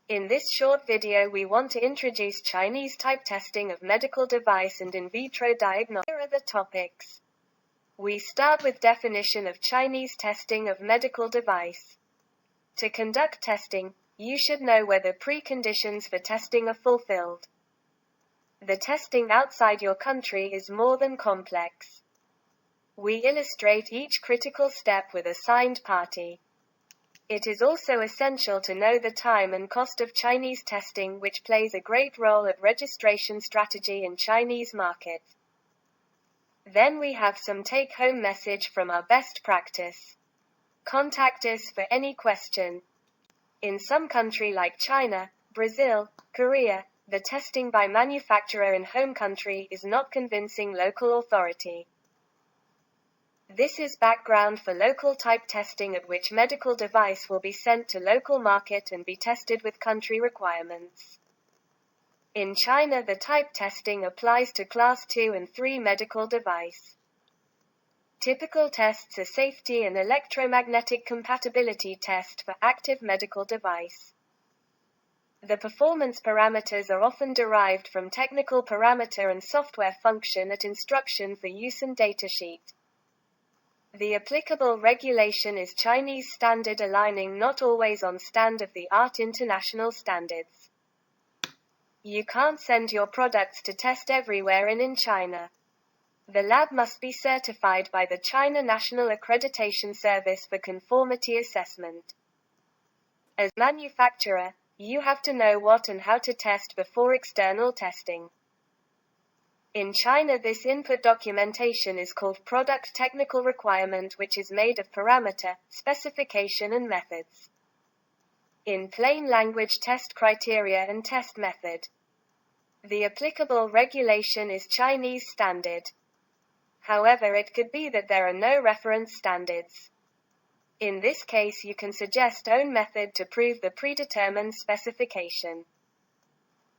In this short video we want to introduce Chinese type testing of medical device and in vitro diagnostics. Here are the topics. We start with definition of Chinese testing of medical device. To conduct testing, you should know whether preconditions for testing are fulfilled. The testing outside your country is more than complex. We illustrate each critical step with a signed party. It is also essential to know the time and cost of Chinese testing, which plays a great role at registration strategy in Chinese market. Then we have some take-home message from our best practice. Contact us for any question. In some country like China, Brazil, Korea, the testing by manufacturer in home country is not convincing local authority. This is background for local type testing, at which medical device will be sent to local market and be tested with country requirements. In China, the type testing applies to class 2 and 3 medical device. Typical tests are safety and electromagnetic compatibility test for active medical device. The performance parameters are often derived from technical parameter and software function at instruction for use and datasheet. The applicable regulation is Chinese standard, aligning not always on state-of-the-art international standards. You can't send your products to test everywhere in China. The lab must be certified by the China National Accreditation Service for conformity assessment. As manufacturer, you have to know what and how to test before external testing. In China, this input documentation is called product technical requirement, which is made of parameter, specification and methods. In plain language, test criteria and test method. The applicable regulation is Chinese standard. However, it could be that there are no reference standards. In this case, you can suggest own method to prove the predetermined specification.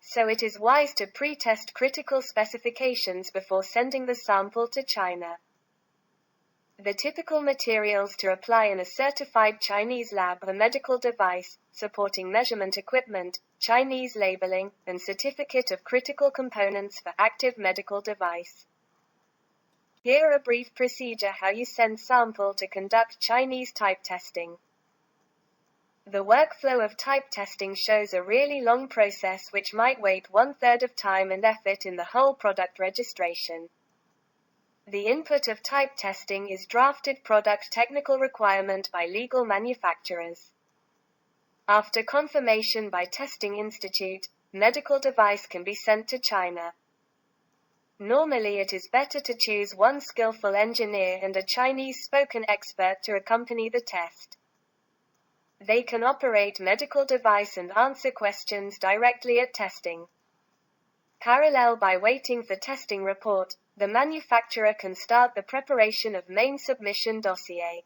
So it is wise to pre-test critical specifications before sending the sample to China. The typical materials to apply in a certified Chinese lab are medical device, supporting measurement equipment, Chinese labeling, and certificate of critical components for active medical device. Here a brief procedure how you send sample to conduct Chinese type testing. The workflow of type testing shows a really long process which might wait 1/3 of time and effort in the whole product registration. The input of type testing is drafted product technical requirement by legal manufacturers. After confirmation by testing institute, medical device can be sent to China. Normally it is better to choose one skillful engineer and a Chinese spoken expert to accompany the test. They can operate medical device and answer questions directly at testing. Parallel, by waiting for testing report, the manufacturer can start the preparation of main submission dossier.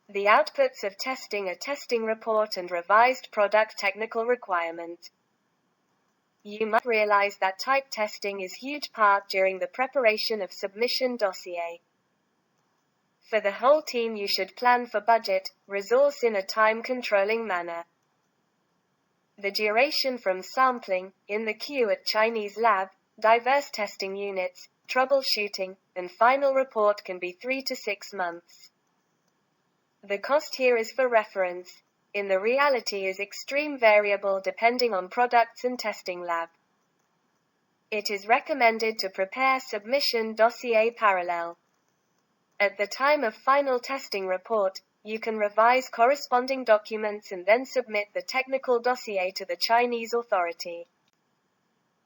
The outputs of testing are testing report and revised product technical requirement. You must realize that type testing is huge part during the preparation of submission dossier. For the whole team, you should plan for budget, resource in a time-controlling manner. The duration from sampling, in the queue at Chinese lab, diverse testing units, troubleshooting, and final report can be 3 to 6 months. The cost here is for reference. In the reality is extreme variable depending on products and testing lab. It is recommended to prepare submission dossier parallel. At the time of final testing report, you can revise corresponding documents and then submit the technical dossier to the Chinese authority.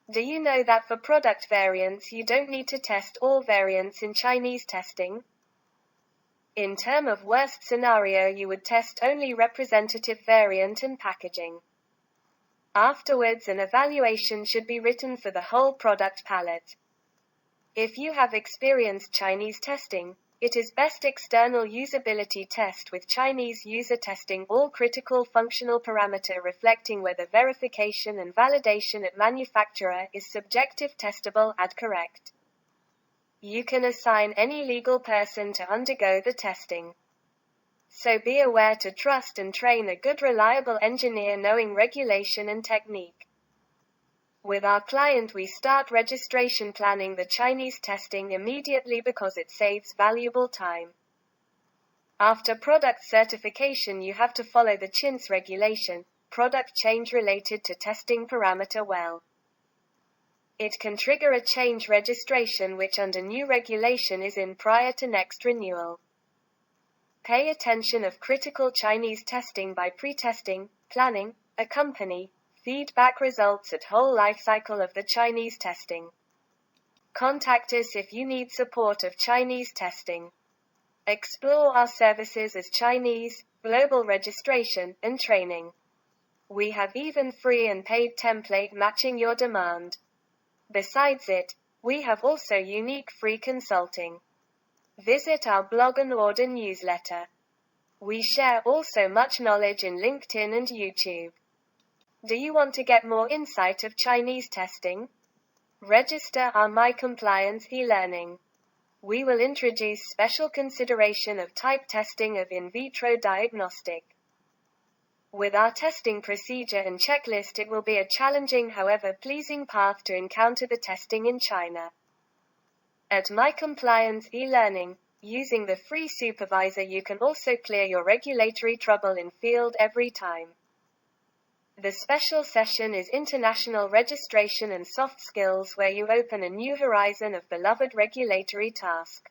Do you know that for product variants you don't need to test all variants in Chinese testing? In term of worst scenario, you would test only representative variant and packaging. Afterwards, an evaluation should be written for the whole product palette. If you have experienced Chinese testing, it is best external usability test with Chinese user testing all critical functional parameter, reflecting whether verification and validation at manufacturer is subjective testable and correct. You can assign any legal person to undergo the testing. So be aware to trust and train a good reliable engineer knowing regulation and technique. With our client we start registration planning the Chinese testing immediately because it saves valuable time. After product certification you have to follow the CHINS regulation, product change related to testing parameter well. It can trigger a change registration which under new regulation is in prior to next renewal. Pay attention of critical Chinese testing by pre-testing, planning, accompany, feedback results at whole life cycle of the Chinese testing. Contact us if you need support of Chinese testing. Explore our services as Chinese, global registration, and training. We have even free and paid template matching your demand. Besides it, we have also unique free consulting. Visit our blog and order newsletter. We share also much knowledge in LinkedIn and YouTube. Do you want to get more insight of Chinese testing? Register our My Compliance e-learning. We will introduce special consideration of type testing of in vitro diagnostic. With our testing procedure and checklist it will be a challenging however pleasing path to encounter the testing in China. At My Compliance e-learning, using the free supervisor you can also clear your regulatory trouble in field every time. The special session is International Registration and Soft Skills where you open a new horizon of beloved regulatory task.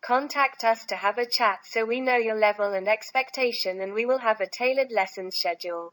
Contact us to have a chat so we know your level and expectation and we will have a tailored lesson schedule.